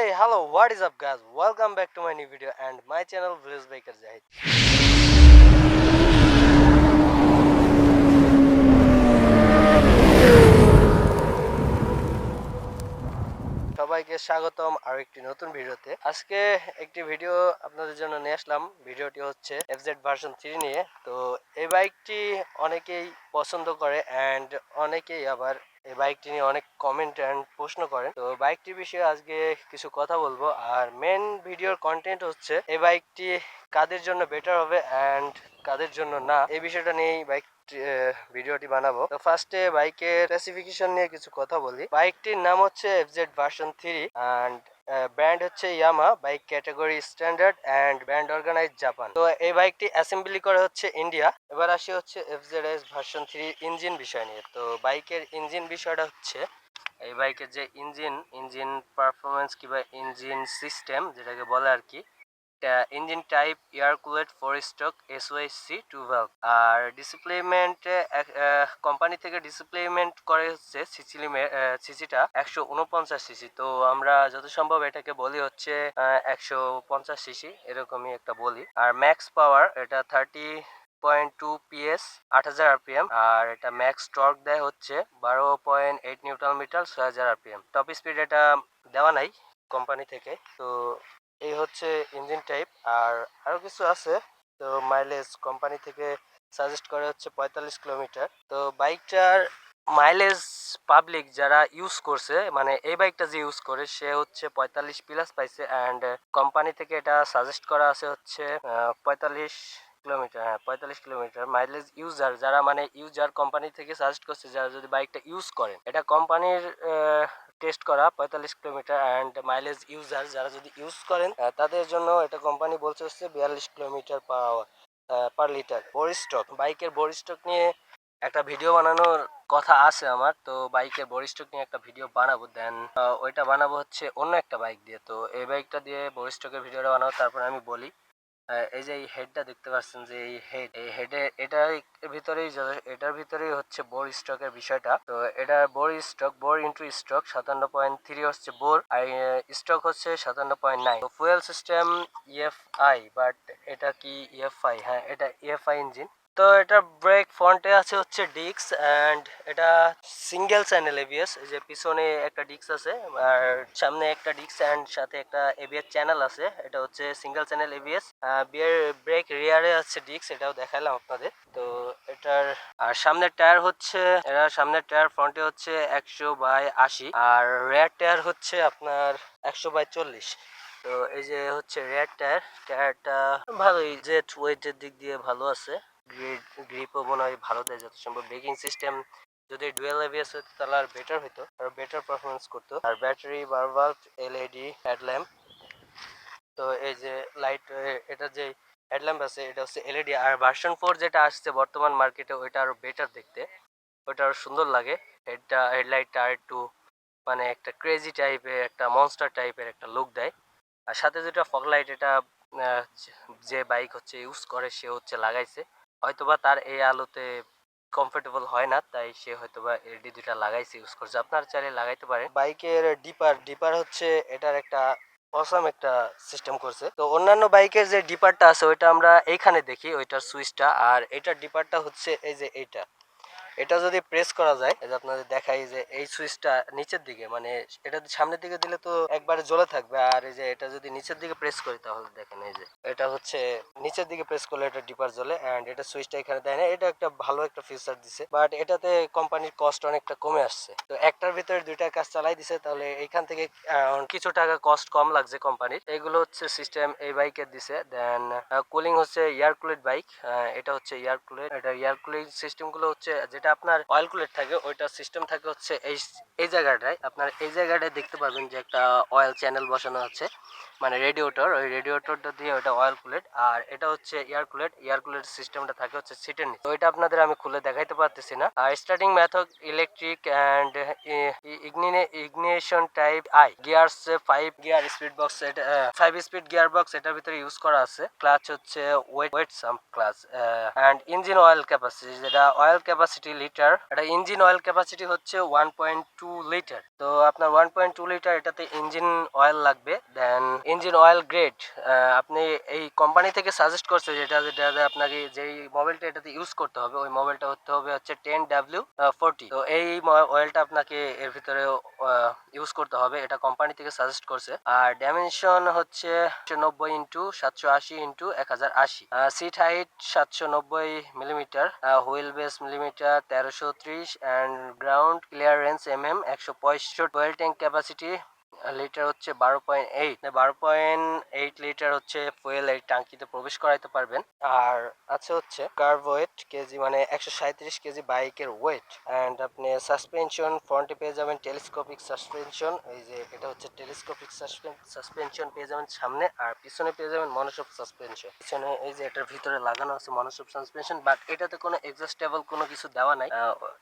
Hey, hello, what is up, guys? Welcome back to my new video and my channel, Village Baker Zahid. সবাইকে স্বাগতম আরেকটি নতুন ভিডিওতে। আজকে একটি ভিডিও আপনাদের জন্য নিয়ে আসলাম। ভিডিওটি হচ্ছে FZ ভার্সন 3 নিয়ে। তো এই বাইকটি অনেকেই পছন্দ করে অ্যান্ড অনেকেই আবার এই বাইকটি নিয়ে অনেক কমেন্ট অ্যান্ড প্রশ্ন করেন। তো বাইকটির বিষয়ে আজকে কিছু কথা বলবো। আর মেন ভিডিওর কন্টেন্ট হচ্ছে এই বাইকটি কাদের জন্য বেটার হবে অ্যান্ড কাদের জন্য না, এই বিষয়টা নিয়েই ভিডিওটি বানাবো। তো ফার্স্টে বাইকের স্পেসিফিকেশন নিয়ে কিছু কথা বলি। বাইকটির নাম হচ্ছে FZ ভার্সন 3 অ্যান্ড ব্র্যান্ড হচ্ছে Yamaha, bike category standard and brand organise Japan. তো এই বাইকটি অ্যাসেম্বলি করা হচ্ছে ইন্ডিয়া। এবার আসি হচ্ছে FZS ভার্সন 3 ইঞ্জিন বিষয় নিয়ে। তো বাইকের ইঞ্জিন বিষয়টা হচ্ছে এই বাইকের যে ইঞ্জিন পারফরমেন্স কিংবা ইঞ্জিন সিস্টেম যেটাকে বলে আর কি, engine type air cooled 4 stroke SOHC 2 valve. আর ডিসপ্লেমেন্ট কোম্পানি থেকে ডিসপ্লেমেন্ট করে হচ্ছে সিসিটা 149 সিসি। তো আমরা যত সম্ভব এটাকে বলি হচ্ছে 150 সিসি, এরকমই একটা বলি। আর ম্যাক্স পাওয়ার এটা 30.2 PS, 8000 RPM। আর এটা ম্যাক্স টর্ক দেয় হচ্ছে 12.8 newton metre, 6000 RPM। Top speed এটা দেওয়া নাই কোম্পানি থেকে। তো এই হচ্ছে ইঞ্জিন টাইপ। আর আরো কিছু আছে। তো মাইলেজ কোম্পানি থেকে সাজেস্ট করে হচ্ছে 45 কিলোমিটার। তো বাইকটার মাইলেজ পাবলিক যারা ইউজ করছে, মানে এই বাইকটা যে ইউজ করে সে হচ্ছে 45 প্লাস পাইছে অ্যান্ড কোম্পানি থেকে এটা সাজেস্ট করা আছে হচ্ছে 45 কিলোমিটার। হ্যাঁ, 45 কিলোমিটার মাইলেজ। ইউজার যারা, মানে ইউজার কোম্পানি থেকে সাজেস্ট করছে যারা যদি বাইকটা ইউজ করেন, এটা কোম্পানির টেস্ট করা 45 কিলোমিটার অ্যান্ড মাইলেজ। ইউজার যারা যদি ইউজ করেন তাদের জন্য এটা কোম্পানি বলছে হচ্ছে 42 kilometre per hour per litre. Bore stock, বাইকের বোর স্টক নিয়ে একটা ভিডিও বানানোর কথা আছে আমার। তো বাইকের বোর স্টক নিয়ে একটা ভিডিও বানাবো, দেন ওইটা বানাবো হচ্ছে অন্য একটা বাইক দিয়ে। তো এই বাইকটা দিয়ে বোর স্টকের ভিডিওটা বানাবো, তারপর আমি বলি। এই যে এই হেডটা দেখতে পাচ্ছেন, যে এই হেডে এটার ভিতরেই হচ্ছে বোর স্টকের বিষয়টা। তো এটা bore stock, bore into stock 57.3 হচ্ছে বোর, আর স্টক হচ্ছে 57.9। তো ফুয়েল সিস্টেম EFI, বাট এটা কি EFI? হ্যাঁ, এটা EFI ইঞ্জিন। তো এটা ব্রেক ফ্রন্টে আছে হচ্ছে ডিস্ক অ্যান্ড এটা সিঙ্গেল চ্যানেল ABS। এই যে পিছনে একটা ডিস্ক আছে আর সামনে একটা ডিস্ক অ্যান্ড সাথে একটা ABS চ্যানেল আছে। এটা হচ্ছে সিঙ্গেল চ্যানেল ABS। ব্রেক রিয়ারে আছে ডিস্ক, এটাও দেখালাম আপনাদের। তো এটার আর সামনের টায়ার হচ্ছে, সামনের টায়ার ফ্রন্টে হচ্ছে 100/80 আর রেয়ার টায়ার হচ্ছে আপনার 100/40। তো এই যে হচ্ছে রেয়ার টায়ারটা ভালোই, জেট ওয়েটের দিক দিয়ে ভালো আছে। গ্রিপও মনে হয় ভালো দেয় যত সম্ভব। ব্রেকিং সিস্টেম যদি ডুয়েল ABS হতো তাহলে আর বেটার হতো, আর বেটার পারফরমেন্স করতো। আর ব্যাটারি, বার বাল্ব, LED হেডল্যাম্প। তো এই যে লাইট, এটা যে হেডল্যাম্প আছে এটা হচ্ছে LED। আর ভার্সন 4 যেটা আসছে বর্তমান মার্কেটে ওইটা আরো বেটার দেখতে, ওইটা আরো সুন্দর লাগে। হেডলাইটটা আর একটু মানে একটা ক্রেজি টাইপের, একটা মনস্টার টাইপের একটা লুক দেয়। আর সাথে যেটা ফগ লাইট, এটা যে বাইক হচ্ছে ইউজ করে সে হচ্ছে লাগাইছে, হয়তোবা তার এই আলোতে কমফোর্টেবল হয় না, তাই সে হয়তোবা LED দুটা লাগাইছে, ইউজ করছে। আপনার চাইলে লাগাইতে পারেন। বাইকের ডিপার হচ্ছে এটার একটা অসাম একটা সিস্টেম করছে। তো অন্যান্য বাইকের যে ডিপারটা আছে ওইটা আমরা এইখানে দেখি, ওইটার সুইচটা। আর এটার ডিপারটা হচ্ছে এই যে এইটা, এটা যদি প্রেস করা যায়, এই যে আপনাদের দেখাই যে এই সুইচটা নিচের দিকে, মানে এটা সামনের দিকে দিলে তো একবারে জ্বলে থাকবে। আর এই যে এটা যদি নিচের দিকে প্রেস করি তাহলে দেখেন এই যে এটা হচ্ছে নিচের দিকে প্রেস করলে এটা ডিপার জ্বলে অ্যান্ড এটা সুইচটা এখানে দেয় না। এটা একটা ভালো একটা ফিচার দিছে, বাট এটাতে কোম্পানির কস্ট অনেকটা কমে আসছে। তো একটার ভিতরে দুইটা কাজ চালাই দিছে, তাহলে এখান থেকে কিছু টাকা কস্ট কম লাগছে কোম্পানির। এগুলো হচ্ছে সিস্টেম এই বাইকের দিছে। দেন কুলিং হচ্ছে এয়ার কুলেট বাইক, এটা হচ্ছে এয়ার কুলেট। এটা এয়ার কুলিং সিস্টেম গুলো হচ্ছে যেটা আপনার অয়েল কুলেট থাকে ওইটা সিস্টেম থাকে হচ্ছে এই জায়গাটায়। আপনার এই জায়গাটায় দেখতে পারবেন যে একটা অয়েল চ্যানেল বসানো আছে। মানে রেডিয়েটর, ওই রেডিয়েটরটা দিয়ে ওটা অয়েল কুলেট, আর এটা হচ্ছে এয়ার কুলেট সিস্টেমটা থাকে হচ্ছে সিটের নিচে। তো এটা আপনাদের আমি খুলে দেখাইতে পারতেছি না। আর starting method electric and ignition type আই গিয়ারস 5 গিয়ার স্পিড বক্স, এটা 5 স্পিড গিয়ার বক্স এটার ভিতরে ইউজ করা আছে। ক্লাচ হচ্ছে wet sump clutch and engine oil capacity, যেটা অয়েল ক্যাপাসিটি লিটার, এটা ইঞ্জিন অয়েল ক্যাপাসিটি হচ্ছে 1.2 লিটার। তো আপনার 1.2 লিটার এটাতে ইঞ্জিন অয়েল লাগবে। দেন ইঞ্জিন অয়েল গ্রেড আপনি এই কোম্পানি থেকে সাজেস্ট করছে যেটা যেটা আপনাকে যেই মোবাইলটা এটাতে ইউজ করতে হবে, ওই মোবাইলটা হতে হবে হচ্ছে 10W40। তো এই অয়েলটা আপনাকে এর ভিতরে ইউজ করতে হবে, এটা কোম্পানি থেকে সাজেস্ট করছে। আর ডাইমেনশন হচ্ছে 90x780x1080, seat height 790 millimetre, wheel base millimetre 1330, and ground clearance mm 165। Oil tank capacity litre হচ্ছে 12.8, 12.8 লিটার হচ্ছে ফুয়েল এই টাঙ্কিতে প্রবেশ করাইতে পারবেন। আর আছে হচ্ছে কার্ভ ওয়েট কেজি, মানে 137 কেজি বাইকের ওয়েট। অ্যান্ড আপনি সাসপেনশন ফ্রন্টে পেয়ে যাবেন টেলিস্কোপিক সাসপেনশন, এই যে এটা হচ্ছে টেলিস্কোপিক সাসপেনশন পেয়ে যাবেন সামনে, আর পিছনে পেয়ে যাবেন মনোশক সাসপেনশন। পিছনে এই যে এটার ভিতরে লাগানো আছে মনোশক সাসপেনশন, বাট এটাতে কোনো এডজাস্টেবল কোনো কিছু দেওয়া নাই,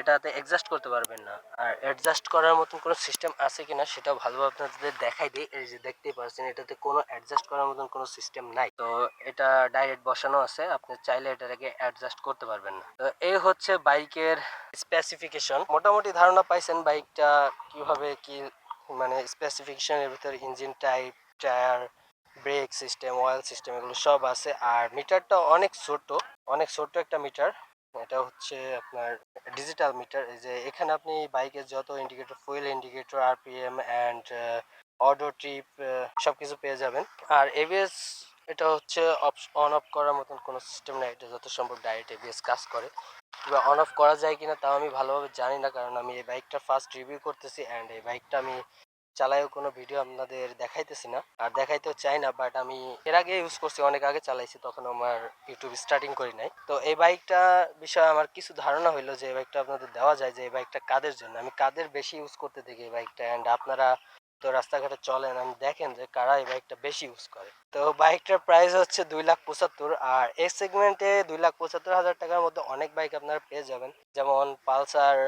এটাতে এডজাস্ট করতে পারবেন না। আর এডজাস্ট করার মতন কোনো সিস্টেম আছে কিনা সেটাও ভালোভাবে আপনাদের দেখাই দিই। এই যে দেখতেই পাচ্ছেন এটাতে কোনো অ্যাডজাস্ট করার মতন কোনো সিস্টেম নাই, তো এটা ডাইরেক্ট বসানো আছে, আপনি চাইলে এটাকে অ্যাডজাস্ট করতে পারবেন না। তো এই হচ্ছে বাইকের স্পেসিফিকেশন। মোটামুটি ধারণা পাইছেন বাইকটা কিভাবে কি, মানে স্পেসিফিকেশনের ভিতরে engine type, tyre, brake system, oil system এগুলো সব আছে। আর মিটারটা অনেক ছোট একটা মিটার। এটা হচ্ছে আপনার ডিজিটাল মিটার। এই যে এখানে আপনি বাইকের যত indicator, fuel indicator, RPM and auto trip সবকিছু পেয়ে যাবেন। আর এবিএস এটা হচ্ছে অন অফ করার মতন কোনো সিস্টেম নেই, এটা যত সম্ভব ডাইরেক্ট এবিএস কাজ করে। কিংবা অন অফ করা যায় কিনা তাও আমি ভালোভাবে জানি না, কারণ আমি এই বাইকটা ফার্স্ট রিভিউ করতেছি অ্যান্ড এই বাইকটা আমি চালাইও কোনো ভিডিও আপনাদের দেখাইতেছি না আর দেখাইতেও চাই না। বাট আমি এর আগে ইউজ করছি, অনেক আগে চালাইছি, তখন আমার ইউটিউব স্টার্টিং করি নাই। তো এই বাইকটা বিষয়ে আমার কিছু ধারণা হইলো যে এই বাইকটা আপনাদের দেওয়া যায়, যে এই বাইকটা কাদের জন্য, আমি কাদের বেশি ইউজ করতে দেখি এই বাইকটা। অ্যান্ড আপনারা তো রাস্তাঘাটে চলেন, আমি দেখেন যে কারা এই বাইকটা বেশি ইউজ করে। তো বাইকটার প্রাইস হচ্ছে 2,75,000। আর এই সেগমেন্টে 2,75,000 টাকার মধ্যে অনেক বাইক আপনারা পেয়ে যাবেন, যেমন পালসার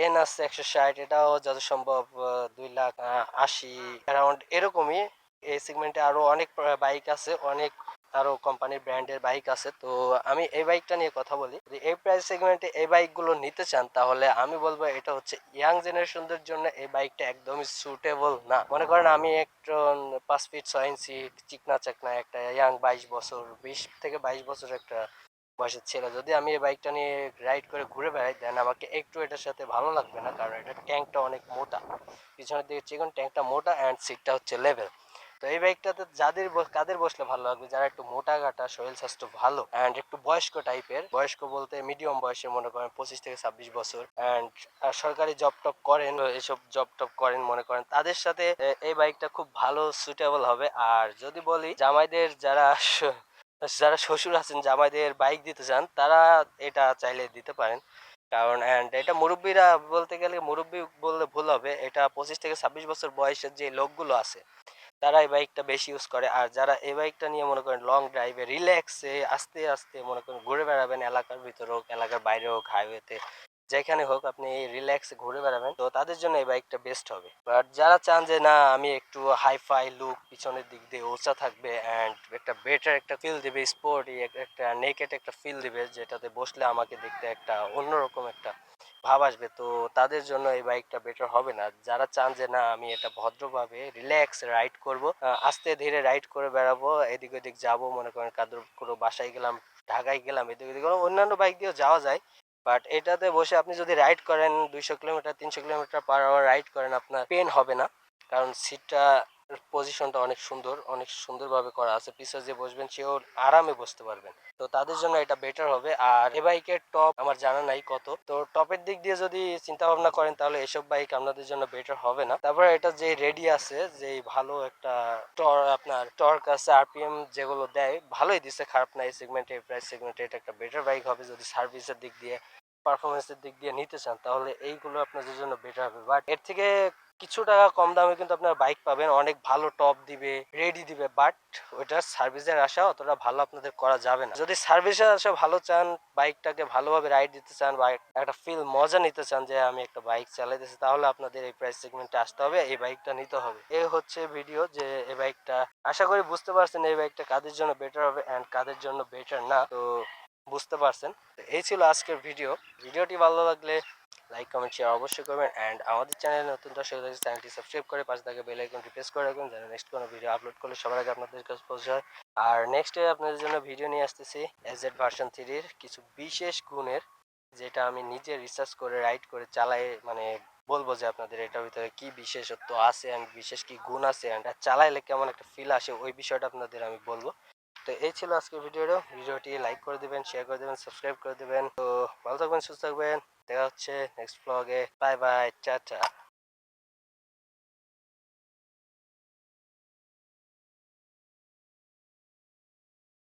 এন আছে 160, এটাও যত সম্ভব 2,80,000 অ্যারাউন্ড এরকমই। এই সেগমেন্টে আরো অনেক বাইক আছে, অনেক আরো কোম্পানির ব্র্যান্ডের বাইক আছে। তো আমি এই বাইকটা নিয়ে কথা বলি, যদি এই প্রাইস সেগমেন্টে এই বাইকগুলো নিতে চান তাহলে আমি বলবো এটা হচ্ছে ইয়াং জেনারেশনদের জন্য এই বাইকটা একদমই সুটেবল না। মনে করেন আমি একজন 5 ফিট 6 ইঞ্চি চিকনা চাকনা একটা ইয়াং 22 বছর, 20 থেকে 22 বছর একটা বয়সের ছেলে, যদি আমি এই বাইকটা নিয়ে রাইড করে ঘুরে বেড়াই, দেন আমাকে একটু এটার সাথে ভালো লাগবে না, কারণ এটার ট্যাঙ্কটা অনেক মোটা, পিছনের দিকে চিকন, ট্যাঙ্কটা মোটা অ্যান্ড সিটটা হচ্ছে লেভেল। তো এই বাইকটাতে কাদের বসলে ভালো লাগবে, যারা একটু মোটা গাটা, শরীর স্বাস্থ্য ভালো অ্যান্ড একটু বয়স্ক টাইপের, বয়স্ক বলতে মিডিয়াম বয়সে, মনে করেন 25 থেকে 26 বছর, অ্যান্ড সরকারি জব টপ করেন, এসব জব টপ করেন মনে করেন, তাদের সাথে এই বাইকটা খুব ভালো সুটেবল হবে। আর যদি বলি জামাইদের, যারা শ্বশুর আছেন, জামাইদের বাইক দিতে চান, তারা এটা চাইলে দিতে পারেন। কারণ অ্যান্ড এটা মুরব্বীরা, বলতে গেলে মুরব্বী বললে ভুল হবে, এটা 25 থেকে 26 বছর বয়সের যে লোকগুলো আছে তারা এই বাইকটা বেশি ইউজ করে। আর যারা এই বাইকটা নিয়ে মনে করেন লং ড্রাইভে রিল্যাক্সে আস্তে আস্তে মনে করেন ঘুরে বেড়াবেন, এলাকার ভিতরে হোক, এলাকার বাইরে হোক, হাইওয়েতে যেখানে হোক, আপনি রিল্যাক্সে ঘুরে বেড়াবেন, তো তাদের জন্য এই বাইকটা বেস্ট হবে। বাট যারা চান যে না আমি একটু হাইফাই লুক, পিছনের দিক দিয়ে উঁচা থাকবে অ্যান্ড একটা বেটার একটা ফিল দিবে, স্পোর্টি একটা নেকেট একটা ফিল দিবে, যেটাতে বসলে আমাকে দেখতে একটা অন্যরকম একটা ভাব আসবে, তো তাদের জন্য এই বাইকটা বেটার হবে না। যারা চান যে না আমি এটা ভদ্রভাবে রিল্যাক্স রাইড করব, আস্তে ধীরে রাইড করে বেড়াবো, এদিক ওদিক যাবো, মনে করেন কাদর কোনো বাসায় গেলাম, ঢাকায় গেলাম, এদিক ওদিক অন্যান্য বাইক দিয়েও যাওয়া যায়। বাট এটাতে বসে আপনি যদি রাইড করেন 200 kilometre 300 kilometre per hour ride করেন, আপনার পেন হবে না, কারণ সিটটা পজিশনটা অনেক সুন্দর, অনেক সুন্দরভাবে করা আছে, পিছনে যে বসবেন সেও আরামে বসতে পারবেন, তো তাদের জন্য এটা বেটার হবে। আর এ বাইকের টপ আমার জানা নাই কত, তো টপের দিক দিয়ে যদি চিন্তা ভাবনা করেন তাহলে এসব বাইক আপনাদের জন্য বেটার হবে না। তারপরে এটা যে রেডি আছে, যে ভালো একটা আপনার টর্ক আছে, আরপিএম যেগুলো দেয় ভালোই দিচ্ছে, খারাপ না। এই সেগমেন্টে, প্রাইস সেগমেন্টে এটা একটা বেটার বাইক হবে। যদি সার্ভিসের দিক দিয়ে, পারফরমেন্সের দিক দিয়ে নিতে চান তাহলে এইগুলো আপনাদের জন্য বেটার হবে। বাট এর থেকে কিছু টাকা কম দামে কিন্তু আপনার বাইক পাবেন, অনেক ভালো টপ দিবে, রেডি দিবে, বাট ওইটার সার্ভিসের আশা অতটা ভালো আপনাদের করা যাবে না। যদি সার্ভিসের আশা ভালো চান, বাইকটাকে ভালোভাবে রাইড দিতে চান বা একটা ফিল মজা নিতে চান যে আমি একটা বাইক চালাইতেছি, তাহলে আপনাদের এই প্রাইস সেগমেন্টে আসতে হবে, এই বাইকটা নিতে হবে। এই হচ্ছে ভিডিও যে এই বাইকটা, আশা করি বুঝতে পারছেন এই বাইকটা কাদের জন্য বেটার হবে এন্ড কাদের জন্য বেটার না। তো বুঝতে পারছেন। এই ছিল আজকের ভিডিও। ভিডিওটি ভালো লাগলে লাইক কমেন্ট শেয়ার অবশ্যই করবেন এন্ড আমাদের চ্যানেলে নতুন দর্শক হলে চ্যানেলটি সাবস্ক্রাইব করে পাশে থাকা বেল আইকনটি প্রেস করে রাখবেন যেন নেক্সট কোনো ভিডিও আপলোড করলে সবার আগে আপনাদের কাছে পৌঁছায়। আর নেক্সট আপনাদের জন্য ভিডিও নিয়ে আসতেছি এজেড ভার্সন 3 এর কিছু বিশেষ গুণের, যেটা আমি নিজে রিসার্চ করে রাইড করে চালাই, মানে বলবো যে আপনাদের এটার ভিতরে কি বিশেষত্ব আছে এন্ড বিশেষ কি গুণ আছে এন্ড চালাইলে কেমন একটা ফিল আসে, ওই বিষয়টা আপনাদের আমি বলবো। তো এই ছিল আজকের ভিডিওটি লাইক করে দিবেন, শেয়ার করে দিবেন, সাবস্ক্রাইব করে দিবেন। তো ভালো থাকবেন, সুস্থ থাকবেন, দেখা হচ্ছে নেক্সট ব্লগে। Bye bye, tata.